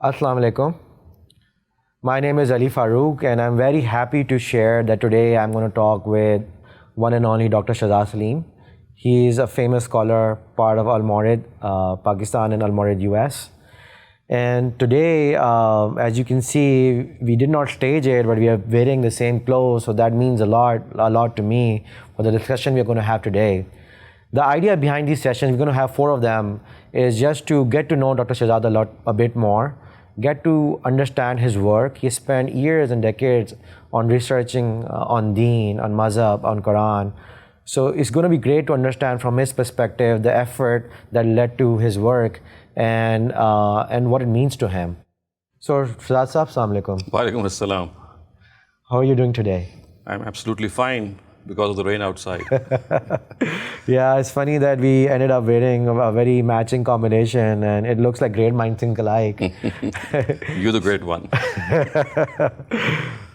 Assalamu alaikum. My name is Ali Farooq, and I'm very happy to share that today I'm going to talk with one and only Dr. Shehzad Saleem. He is a famous scholar, part of Al-Mawrid, Pakistan, and Al-Mawrid US. And today, as you can see, we did not stage it, but we are wearing the same clothes, so that means a lot to me for the discussion we're going to have today. The idea behind these sessions, we're going to have 4 of them, is just to get to know Dr. Shehzad a bit more, get to understand his work. He spent years and decades on researching on Deen, on Mazhab, on Quran. So it's going to be great to understand from his perspective the effort that led to his work and what it means to him. So Shehzad Sahab, Assalamu alaikum. Wa alaikum assalam. How are you doing today? I'm absolutely fine because of the rain outside. Yeah, it's funny that we ended up wearing a very matching combination, and it looks like great minds think alike. You're the great one.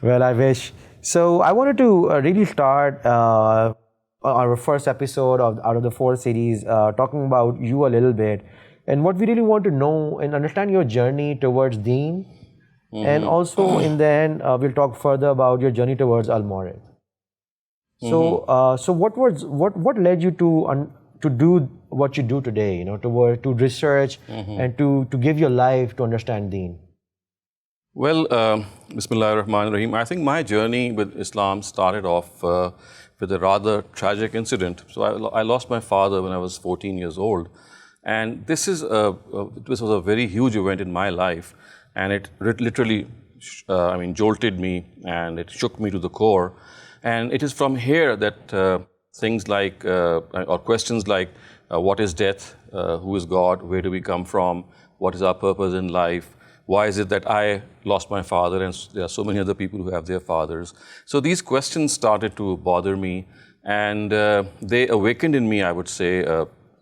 Well, I wish. So I wanted to really start our first episode out of the 4 series talking about you a little bit, and what we really want to know and understand your journey towards Deen, and also in the end we'll talk further about your journey towards Al-Mawrid. So what led you to do what you do today? To research and to give your life to understand Deen. Well, Bismillahir Rahmanir Rahim. I think my journey with Islam started off with a rather tragic incident. So I lost my father when I was 14 years old, and this was a very huge event in my life, and it literally, jolted me and it shook me to the core. And it is from here that things like, or questions like, what is death? Who is God? Where do we come from? What is our purpose in life? Why is it that I lost my father and there are so many other people who have their fathers? So these questions started to bother me, and they awakened in me, I would say,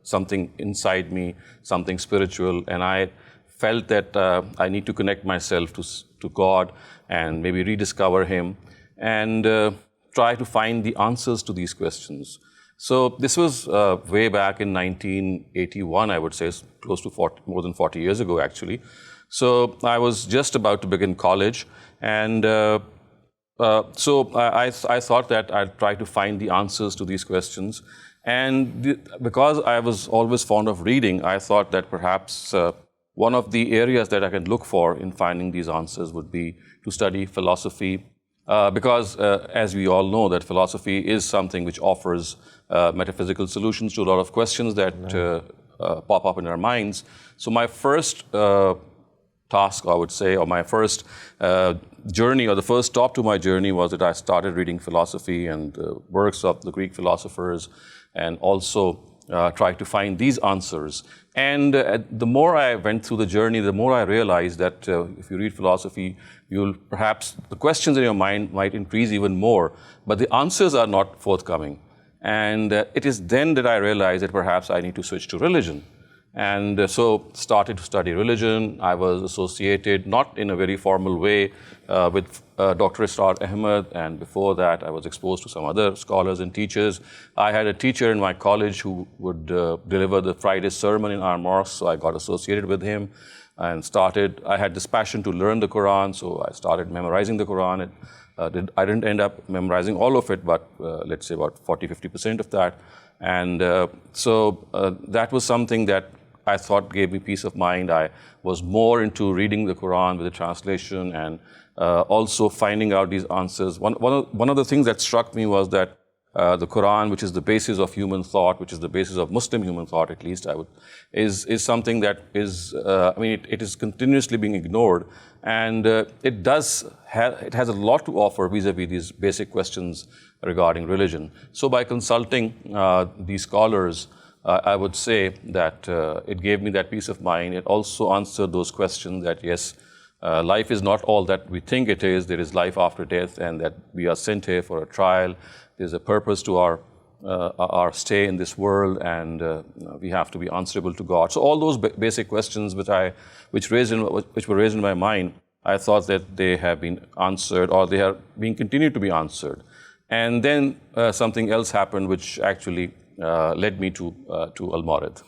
something inside me, something spiritual, and I felt that I need to connect myself to God and maybe rediscover Him, and try to find the answers to these questions. So this was way back in 1981, I would say, close to more than 40 years ago, actually. So I was just about to begin college, and so I thought that I'd try to find the answers to these questions. And because I was always fond of reading, I thought that perhaps one of the areas that I can look for in finding these answers would be to study philosophy. Because as we all know, that philosophy is something which offers metaphysical solutions to a lot of questions that pop up in our minds. So my first task, I would say, or my first journey, or the first stop to my journey, was that I started reading philosophy and works of the Greek philosophers, and also tried to find these answers. And the more I went through the journey, the more I realized that if you read philosophy, the questions in your mind might increase even more, but the answers are not forthcoming. And it is then that I realized that perhaps I need to switch to religion. And so started to study religion. I was associated, not in a very formal way, with Dr. Israr Ahmed, and before that I was exposed to some other scholars and teachers. I had a teacher in my college who would deliver the Friday sermon in our mosque, so I got associated with him and I had this passion to learn the Quran, so I started memorizing the Quran. I didn't end up memorizing all of it, but let's say about 40-50% of that. And so that was something that I thought gave me peace of mind. I was more into reading the Quran with the translation, and also finding out these answers. One of the things that struck me was that the Quran, which is the basis of human thought, which is the basis of Muslim human thought, at least is something that is, it is continuously being ignored, and it has a lot to offer vis-a-vis these basic questions regarding religion. So by consulting these scholars, I would say that it gave me that peace of mind. It also answered those questions that yes, life is not all that we think it is. There is life after death, and that we are sent here for a trial. There's a purpose to our stay in this world, and we have to be answerable to God. So all those basic questions which were raised in my mind, I thought that they have been answered, or they are being continued to be answered. And then something else happened, which actually led me to Al-Mawrid.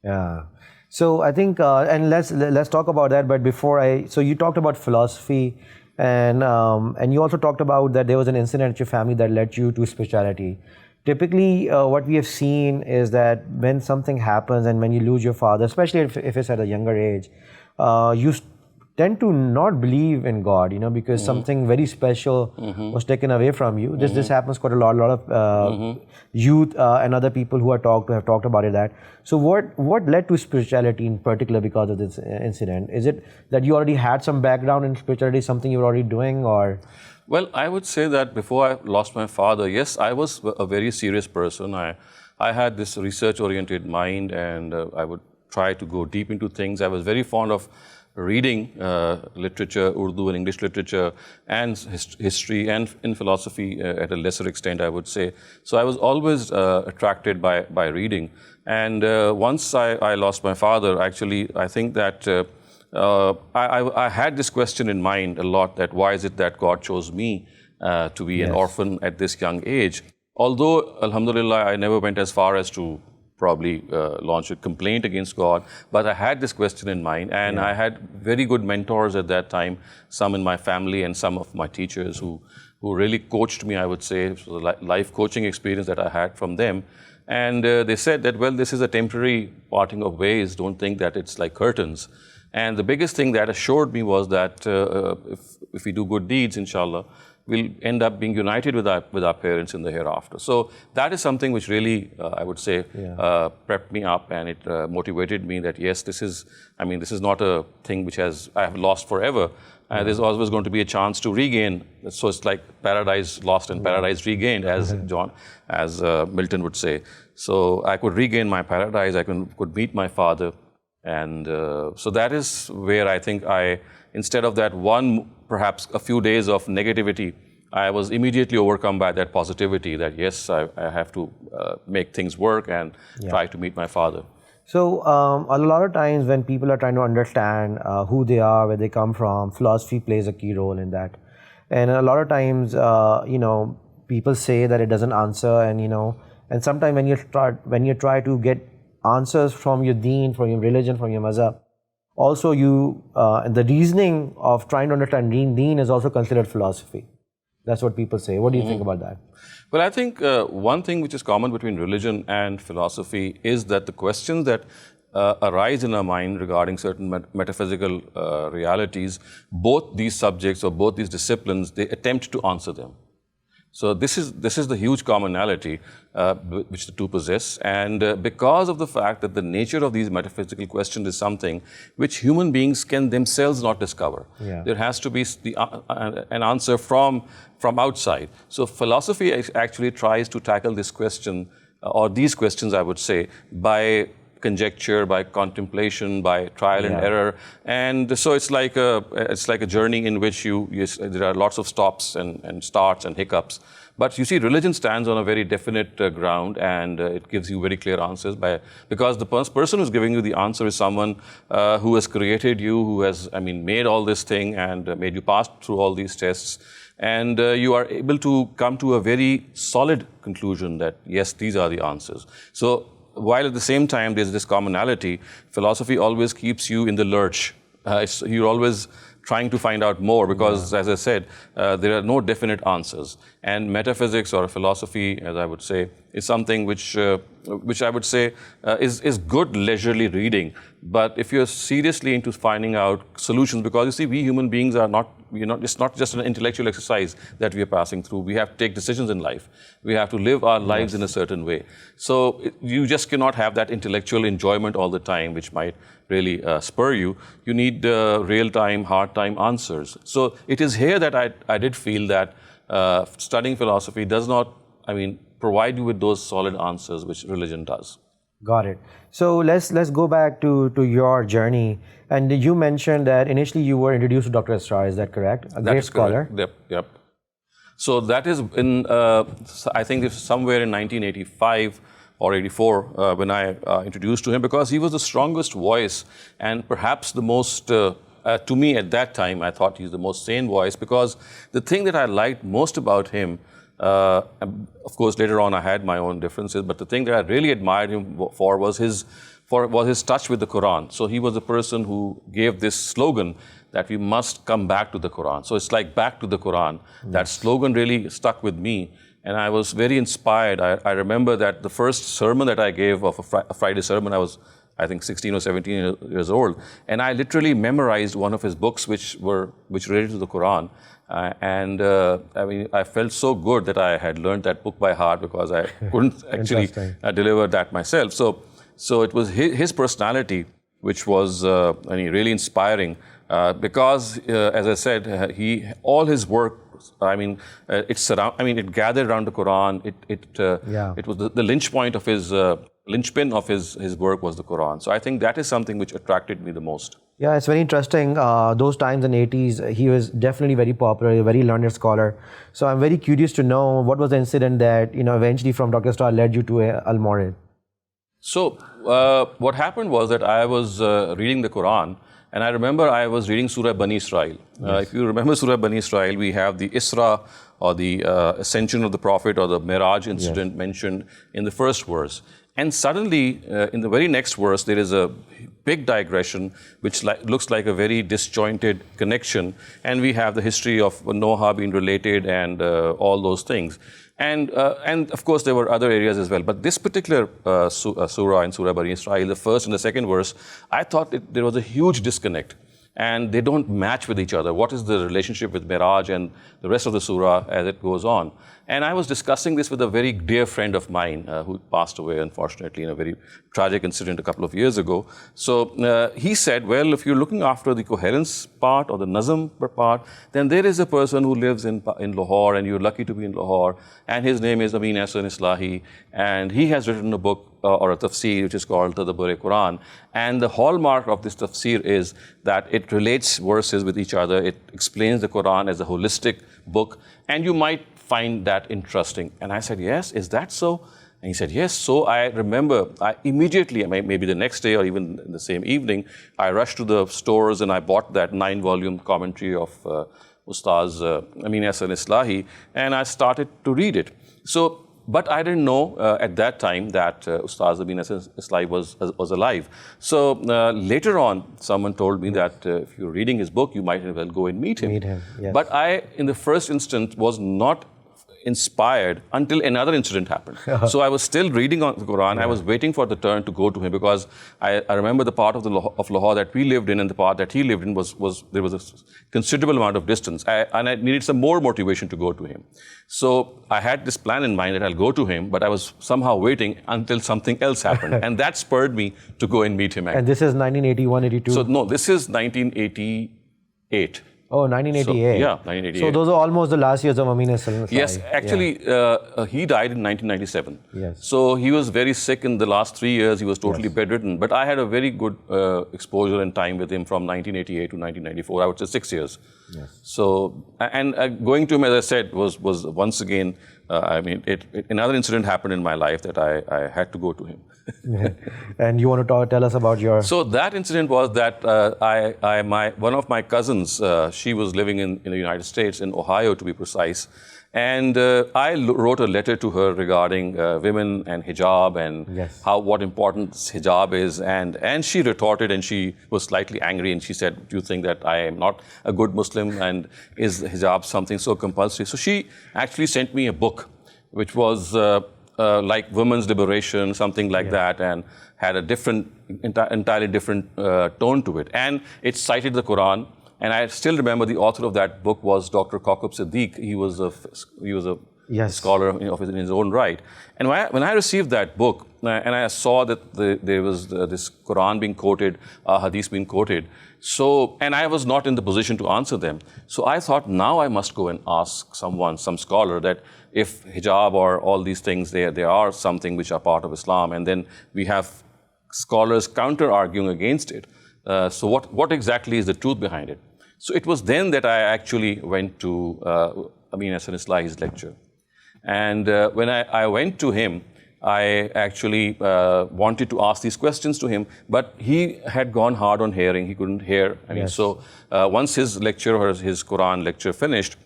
Yeah. So I think, and let's talk about that. But so you talked about philosophy, and you also talked about that there was an incident at your family that led you to spirituality. Typically, what we have seen is that when something happens and when you lose your father, especially if it's at a younger age, you tend to not believe in God, because something very special was taken away from you. This happens quite a lot of youth and other people who have talked about it. So what led to spirituality in particular because of this incident? Is it that you already had some background in spirituality, something you were already doing, or? Well, I would say that before I lost my father, yes, I was a very serious person. I had this research-oriented mind, and I would try to go deep into things. I was very fond of reading literature, Urdu and English literature, and history, and in philosophy at a lesser extent, I would say. So I was always attracted by reading. And once I lost my father, actually, I think that I had this question in mind a lot, that why is it that God chose me to be an orphan at this young age? Although, alhamdulillah, I never went as far as to probably launch a complaint against God, but I had this question in mind, and I had very good mentors at that time, some in my family and some of my teachers who really coached me, I would say. So the life coaching experience that I had from them. And they said that, well, this is a temporary parting of ways, don't think that it's like curtains. And the biggest thing that assured me was that if we do good deeds, inshallah, we'll end up being united with our parents in the hereafter. So that is something which really, I would say, prepped me up, and it motivated me that, yes, this is not a thing which I have lost forever. There's always going to be a chance to regain. So it's like paradise lost and paradise regained, as Milton would say. So I could regain my paradise, I could meet my father. And so that is where I think instead of that perhaps a few days of negativity, I was immediately overcome by that positivity that, yes, I have to make things work and try to meet my father. So a lot of times when people are trying to understand who they are, where they come from, philosophy plays a key role in that. And a lot of times, people say that it doesn't answer, and sometimes when you try to get answers from your deen, from your religion, from your mazhab, also the reasoning of trying to understand deen is also considered philosophy. That's what people say. What do you think about that? Well, I think one thing which is common between religion and philosophy is that the questions that arise in our mind regarding certain metaphysical realities, both these subjects or both these disciplines, they attempt to answer them. So this is the huge commonality which the two possess, and because of the fact that the nature of these metaphysical questions is something which human beings can themselves not discover. There has to be an answer from outside. So philosophy actually tries to tackle this question, or these questions, I would say, by conjecture, by contemplation, by trial and error, and so it's like a journey in which there are lots of stops and starts and hiccups. But you see, religion stands on a very definite ground, and it gives you very clear answers because the person who's giving you the answer is someone who has created you, who has made all this thing and made you pass through all these tests, and you are able to come to a very solid conclusion that yes, these are the answers. So while at the same time there's this commonality, philosophy always keeps you in the lurch. You're always trying to find out more because, as I said, there are no definite answers. And metaphysics or philosophy, as I would say, is something which I would say is good leisurely reading. But if you're seriously into finding out solutions, because you see, we human beings are not, it's not just an intellectual exercise that we are passing through. We have to take decisions in life. We have to live our lives in a certain way. So you just cannot have that intellectual enjoyment all the time, which might really spur you. You need real-time, hard-time answers. So it is here that I did feel that studying philosophy does not, provide you with those solid answers which religion does. Got it. So let's go back to your journey. And you mentioned that initially you were introduced to Dr. Asrar, is that correct? A great scholar. Correct. Yep. So that is I think it's somewhere in 1985 or 84 when I introduced to him, because he was the strongest voice and perhaps the most, to me at that time, I thought he's the most sane voice, because the thing that I liked most about him Of course, later on I had my own differences, but the thing that I really admired him for was his touch with the Quran. So he was the person who gave this slogan that we must come back to the Quran. So it's like back to the Quran. That slogan really stuck with me, and I was very inspired. I remember that the first sermon that I gave of a Friday sermon, I was, I think, 16 or 17 years old, and I literally memorized one of his books which related to the Quran. I mean, I felt so good that I had learned that book by heart, because I couldn't actually deliver that myself. So it was his personality which was really inspiring, because, as I said, all his work, I mean, it gathered around the Quran. It was the linchpin of his work was the Quran. So I think that is something which attracted me the most. Yeah, it's very interesting. Those times in the 80s, he was definitely very popular, a very learned scholar. So I'm very curious to know what was the incident that, eventually from Dr. Star led you to Al-Mawrid. So what happened was that I was reading the Quran, and I remember I was reading Surah Bani Israel. If you remember Surah Bani Israel, we have the Isra, or the ascension of the Prophet, or the Miraj incident mentioned in the first verse. And suddenly, in the very next verse, there is a big digression, which looks like a very disjointed connection. And we have the history of Noah being related, and all those things. And of course, there were other areas as well. But this particular surah in Surah Bani Israel, the first and the second verse, I thought there was a huge disconnect. And they don't match with each other. What is the relationship with Miraj and the rest of the surah as it goes on? And I was discussing this with a very dear friend of mine who passed away, unfortunately, in a very tragic incident a couple of years ago. So he said, well, if you're looking after the coherence part or the nazm part, then there is a person who lives in Lahore, and you're lucky to be in Lahore, and his name is Amin Ahsan Islahi, and he has written a book or a tafsir which is called Tadabbur-e-Quran. And the hallmark of this tafsir is that it relates verses with each other. It explains the Quran as a holistic book, and you might find that interesting. And I said, yes, is that so? And he said, yes. So I remember, I immediately, maybe the next day or even the same evening, I rushed to the stores and I bought that 9-volume commentary of Ustaz Amin Ahsan Islahi, and I started to read it. But I didn't know at that time that Ustaz Amin Ahsan Islahi was alive. So later on, someone told me that if you're reading his book, you might as well go and meet him. Meet him, yes. But I, in the first instant, was not inspired until another incident happened. So I was still reading on the Quran. I was waiting for the turn to go to him, because I remember the part of Lahore that we lived in and the part that he lived in there was a considerable amount of distance, and I needed some more motivation to go to him. So I had this plan in mind that I'll go to him, but I was somehow waiting until something else happened, and that spurred me to go and meet him. And this is 1981, 82? So no, this is 1988. Oh, 1988. Yeah, 1988. So those are almost the last years of Amin Ahsan Islahi. Yes, actually, he died in 1997. Yes. So he was very sick in the last 3 years. He was totally bedridden. But I had a very good exposure and time with him from 1988 to 1994. I would say 6 years. Yes. So, and going to him, as I said, was once again, another incident happened in my life that I had to go to him. And you want to tell us about your... So that incident was that one of my cousins, she was living in the United States, in Ohio to be precise, and I wrote a letter to her regarding women and hijab and what importance hijab is, and she retorted, and she was slightly angry, and she said, do you think that I am not a good Muslim, and is hijab something so compulsory? So she actually sent me a book which was like women's liberation, something like that, and had a entirely different tone to it. And it cited the Quran. And I still remember the author of that book was Dr. Kaqub Siddiq. He was a scholar in his own right. And when I received that book, and I saw that there was this Quran being quoted, Hadith being quoted, and I was not in the position to answer them. So I thought, now I must go and ask some scholar, that if hijab or all these things, they are something which are part of Islam, and then we have scholars counter-arguing against it. So what exactly is the truth behind it? So it was then that I actually went to Amin Ahsan Islahi's lecture. And when I went to him, I actually wanted to ask these questions to him, but he had gone hard on hearing. He couldn't hear. So once his lecture or his Quran lecture finished,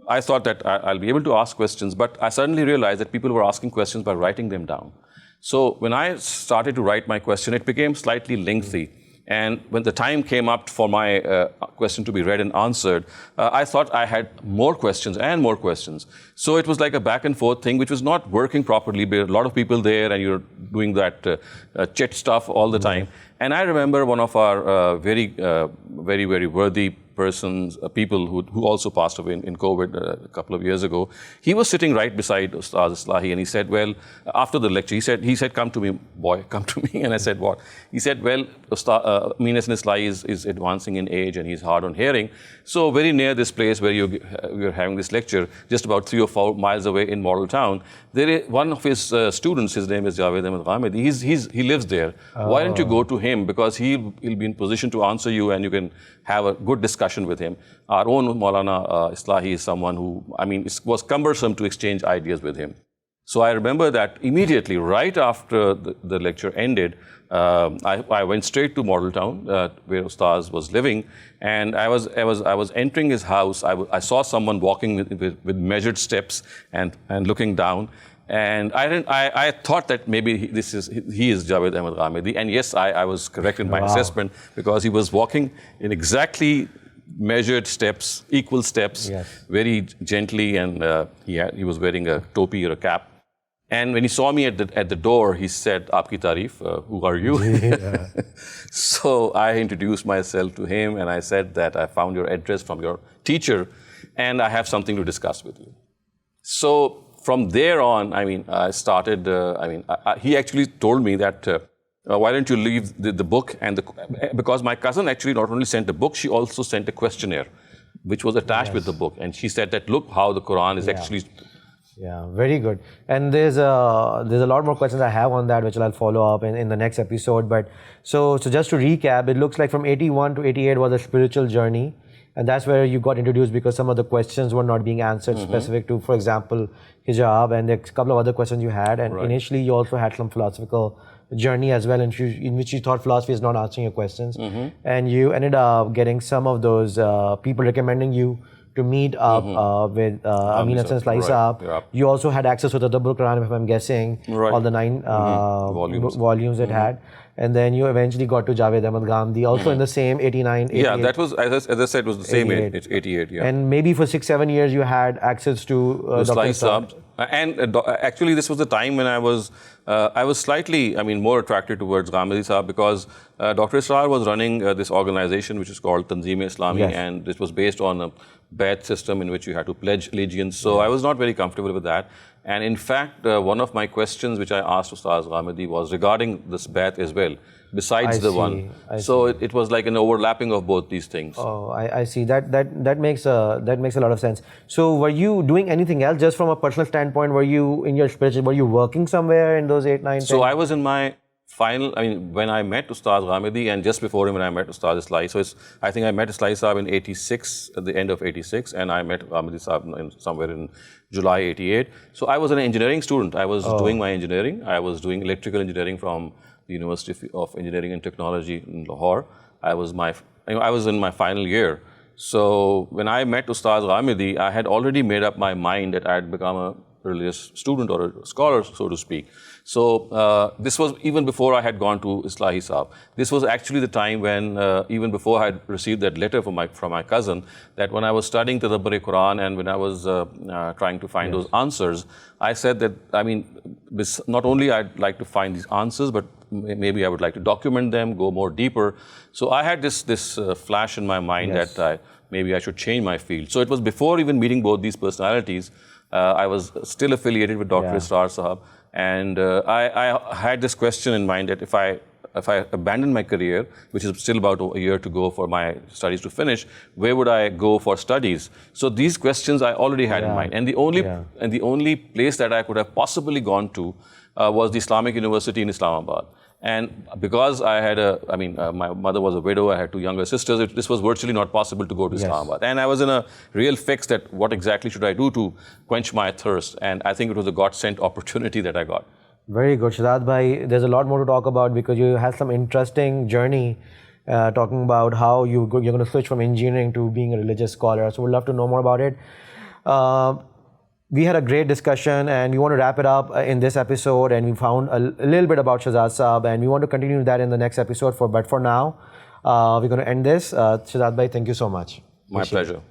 I thought that I'll be able to ask questions, but I suddenly realized that people were asking questions by writing them down. So when I started to write my question, it became slightly lengthy. And when the time came up for my question to be read and answered, I thought I had more questions and more questions. So it was like a back and forth thing, which was not working properly. There were a lot of people there, and you're doing that chit stuff all the time. And I remember one of our very worthy persons, people who also passed away in COVID a couple of years ago. He was sitting right beside Ustaz Islahi, and he said, well, after the lecture, he said, come to me, boy, come to me. And I said, what? He said, well, Ustaz Islahi is advancing in age, and he's hard on hearing. So very near this place where you're having this lecture, just about 3 or 4 miles away in Model Town, there is one of his students, his name is Javed Ahmed Ghamidi, he lives there. Oh. Why don't you go to him? Because he'll be in position to answer you, and you can have a good discussion with him. Our own Maulana Islahi is someone who, it was cumbersome to exchange ideas with him. So I remember that immediately, right after the lecture ended, I went straight to Model Town, where Ustaz was living, and I was entering his house. I saw someone walking with measured steps and looking down. And I thought that maybe he is Javed Ahmed Ghamidi. And yes, I was correct in my assessment, because he was walking in exactly measured steps, equal steps, very gently, and he was wearing a topi or a cap. And when he saw me at the door, he said, "Aapki tareef, who are you?" Yeah. So I introduced myself to him, and I said that I found your address from your teacher, and I have something to discuss with you. So from there on, I started, he actually told me that, why don't you leave the book, because my cousin actually not only sent the book, she also sent a questionnaire, which was attached with the book. And she said that, look how the Quran is actually... Yeah, very good. And there's a lot more questions I have on that, which I'll follow up in the next episode. But so just to recap, it looks like from 81 to 88 was a spiritual journey. And that's where you got introduced, because some of the questions were not being answered specific to, for example, hijab, and a couple of other questions you had. And initially you also had some philosophical journey as well, in which you thought philosophy is not answering your questions. And you ended up getting some of those people recommending you to meet up with Amin Hassan Islahi Saab. You also had access to the Tadabbur Quran, if I'm guessing, all the 9 volumes it had. And then you eventually got to Javed Ahmed Ghamidi, also in the same 89, 88. Yeah, that was, as I said, was the same 88, yeah. And maybe for 6-7 years you had access to Dr. Saab. And actually this was the time when I was slightly, more attracted towards Ghamidi Saab, because Dr. Israr was running this organization which is called Tanzeem-e-Islami, and this was based on a Bai'at system in which you had to pledge allegiance. So I was not very comfortable with that. And in fact, one of my questions which I asked Ustaz Ghamidi was regarding this Bai'at as well, besides the one. So it was like an overlapping of both these things. Oh, I see. That makes a lot of sense. So were you doing anything else, just from a personal standpoint? Were you in your spiritual, were you working somewhere in those 8, 9, 10? So I was in my final, when I met Ustaz Ghamidi, and just before him when I met Ustaz Islahi. So I think I met Islahi Saab in 86, at the end of 86, and I met Ghamidi Saab somewhere in July 88. So I was an engineering student. I was doing my engineering. I was doing electrical engineering from the University of Engineering and Technology in Lahore. I was in my final year. So when I met Ustaz Ghamidi, I had already made up my mind that I had become a religious student or a scholar, so to speak. So this was even before I had gone to Islahi Saab. This was actually the time when, even before I had received that letter from my cousin, that when I was studying Tadabbur Quran and when I was trying to find those answers, I said that, not only I'd like to find these answers, but maybe I would like to document them, go more deeper. So I had this flash in my mind that maybe I should change my field. So it was before even meeting both these personalities. I was still affiliated with Dr. Israr Sahab, and I had this question in mind that if I abandon my career, which is still about a year to go for my studies to finish, where would I go for studies? So these questions I already had in mind, and the only place that I could have possibly gone to was the Islamic University in Islamabad. And because I had my mother was a widow, I had 2 younger sisters, this was virtually not possible to go to Islamabad. And I was in a real fix that what exactly should I do to quench my thirst. And I think it was a God-sent opportunity that I got. Very good, Shehzad bhai. There's a lot more to talk about, because you had some interesting journey talking about how you're going to switch from engineering to being a religious scholar. So we'd love to know more about it. We had a great discussion, and we want to wrap it up in this episode, and we found a little bit about Shehzad Saab, and we want to continue that in the next episode. But for now, we're going to end this. Shehzad bhai, thank you so much. My pleasure.